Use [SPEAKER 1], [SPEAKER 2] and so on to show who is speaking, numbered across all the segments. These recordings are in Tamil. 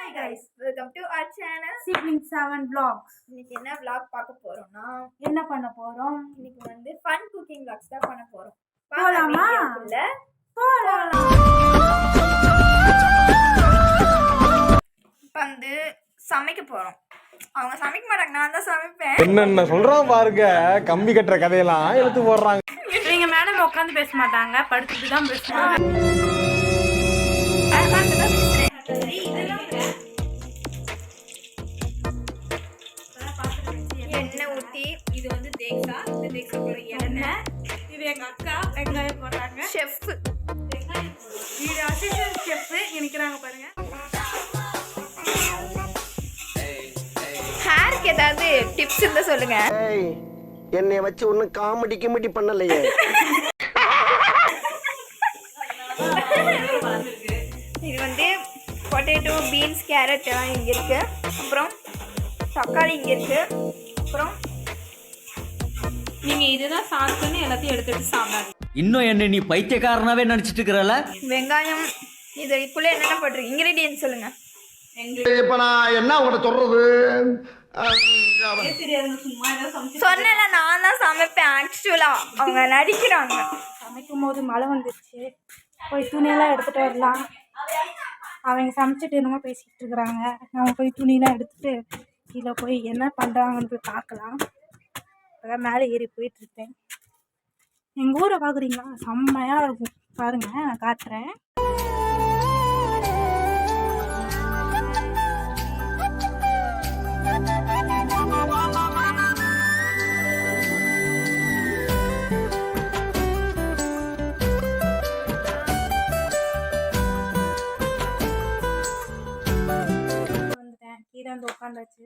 [SPEAKER 1] Hi guys, welcome to our channel
[SPEAKER 2] Sibling 7 vlogs.
[SPEAKER 1] இன்னைக்கு என்ன vlog பார்க்க போறோம்னா
[SPEAKER 2] என்ன பண்ண போறோம்?
[SPEAKER 1] இன்னைக்கு வந்து fun cooking vlogs தான் பண்ண போறோம்.
[SPEAKER 2] போலாமா? போலாம்.
[SPEAKER 1] வந்து சமைக்க போறோம். அவங்க சமைக்க மாட்டாங்க, நான் தான் சமைப்பேன்.
[SPEAKER 3] என்னென்ன சொல்றான் பாருங்க, கம்பி கட்டுற கதையெல்லாம் எடுத்து போடுறாங்க.
[SPEAKER 2] நீங்க மேடம் உட்காந்து பேச மாட்டாங்க, படுத்துட்டு தான் பேசுவாங்க.
[SPEAKER 1] எண்ணெய் ஊத்தி,
[SPEAKER 2] இது வந்து தேக்ஸா, இந்த தேக்ஸா போற எண்ணெய். இது எங்க அக்கா வெங்காயம் போடுறாங்க.
[SPEAKER 1] செஃப்
[SPEAKER 2] இது அசிஸ்டன்ட் செஃப் நினைக்கிறாங்க பாருங்க.
[SPEAKER 1] ஹேருக்கு ஏதாவது டிப்ஸ் இருந்தா சொல்லுங்க.
[SPEAKER 4] என்னை வச்சு ஒன்னும் காமெடி கிமெடி பண்ணலையே.
[SPEAKER 1] இது வந்து பொட்டேட்டோ, பீன்ஸ், கேரட் எல்லாம் இங்க இருக்கு. அப்புறம் தக்காளி இங்க இருக்கு. அப்புறம்
[SPEAKER 2] நீங்க இதுதான் சாப்பிட்டுன்னு எல்லாத்தையும் எடுத்துட்டு சாப்பிடாது.
[SPEAKER 5] இன்னும் என்ன நீ பைத்தியக்காரனாவே நினைச்சிட்டு இருக்கிறல?
[SPEAKER 1] வெங்காயம், இதுக்குள்ள என்னென்ன போட்டிருக்கு இன்கிரீடியன்ட் சொல்லுங்க.
[SPEAKER 4] இப்ப நான் என்ன உங்கள்கிட்ட சொல்றது?
[SPEAKER 1] சொன்னல, நான் தான் சமைப்பேன். ஆக்சுவலா அவங்க நடிக்கிறாங்க.
[SPEAKER 2] சமைக்கும் போது மழை வந்துருச்சு, போய் துணியெல்லாம் எடுத்துட்டு வரலாம். அவங்க சமைச்சிட்டு என்னமோ பேசிக்கிட்டு இருக்கிறாங்க. நம்ம போய் துணியெல்லாம் எடுத்துட்டு கீழே போய் என்ன பண்ணுறாங்கன்னு போய் பார்க்கலாம். அதான் மேலே ஏறி போயிட்டுருக்கேன். எங்கள் ஊரை பார்க்குறீங்களா? செம்மையாக இருக்கும் பாருங்கள், நான் காட்டுறேன். வந்துட்டேன், கீழே வந்து உட்காந்தாச்சு.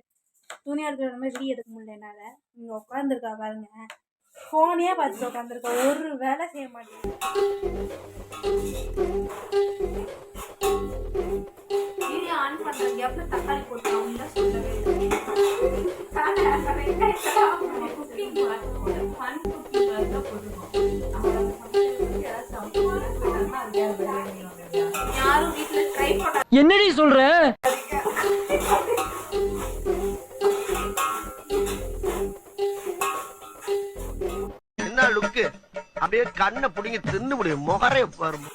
[SPEAKER 2] துணி எடுக்கிற மாதிரி வீடியோ எடுக்க முடியல என்னால். இங்கே உட்காந்துருக்கா பாருங்க, ஃபோனே பார்த்துட்டு உட்காந்துருக்கா, ஒரு வேலை செய்ய மாட்டேன். வீடியோ ஆன் பண்ணுறது எவ்வளோ தக்காளி போட்டுருவோம் தான் சொல்லவே யாரும் வீட்டில் ட்ரை பண்ண.
[SPEAKER 5] என்னடி சொல்ற?
[SPEAKER 4] என்ன லுக்கு? அப்படியே கண்ணை புடிங்க தின்னு முடியும், முகரைய பாருங்க.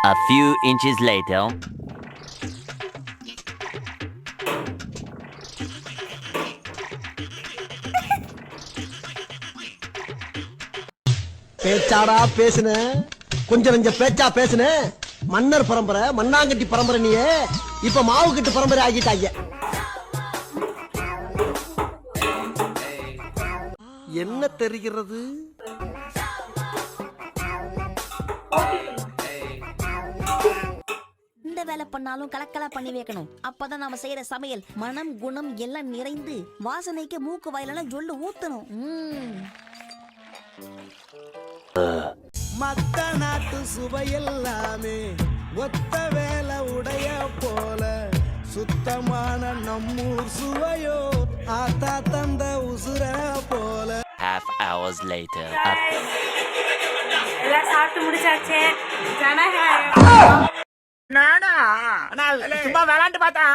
[SPEAKER 5] A few inches later.
[SPEAKER 4] பேச்சாடா பேசுன, கொஞ்சம் நெஞ்ச பேச்சா பேசுன. மன்னர் பரம்பரை, மண்ணாங்கட்டி பரம்பரை, நீயே இப்ப மாவு கட்டு பரம்பரை ஆகிட்டாங்க. என்ன தெரிகிறது?
[SPEAKER 6] இந்த வேலை பண்ணாலும் கலக்கலா பண்ணி வைக்கணும். அப்பதான் நாம செய்யற சமையல் மனம் குணம் எல்லாம் நிறைந்து வாசனைக்கு மூக்கு வாயிலெல்லாம் ஜொல்லு ஊத்தணும்.
[SPEAKER 7] மத்த நாட்டு சுவையெல்லாமே ஒத்த வேலை உடைய போல, சுத்தமான நம்மூர் சுவையோ ஆத்தா தந்த உசுர போல.
[SPEAKER 5] Half hours later.
[SPEAKER 2] எல்லாம் சாப்பிட்டு முடிச்சாச்சு. ஜனநாயகம்
[SPEAKER 7] சும்மா விளாண்டு பார்த்தா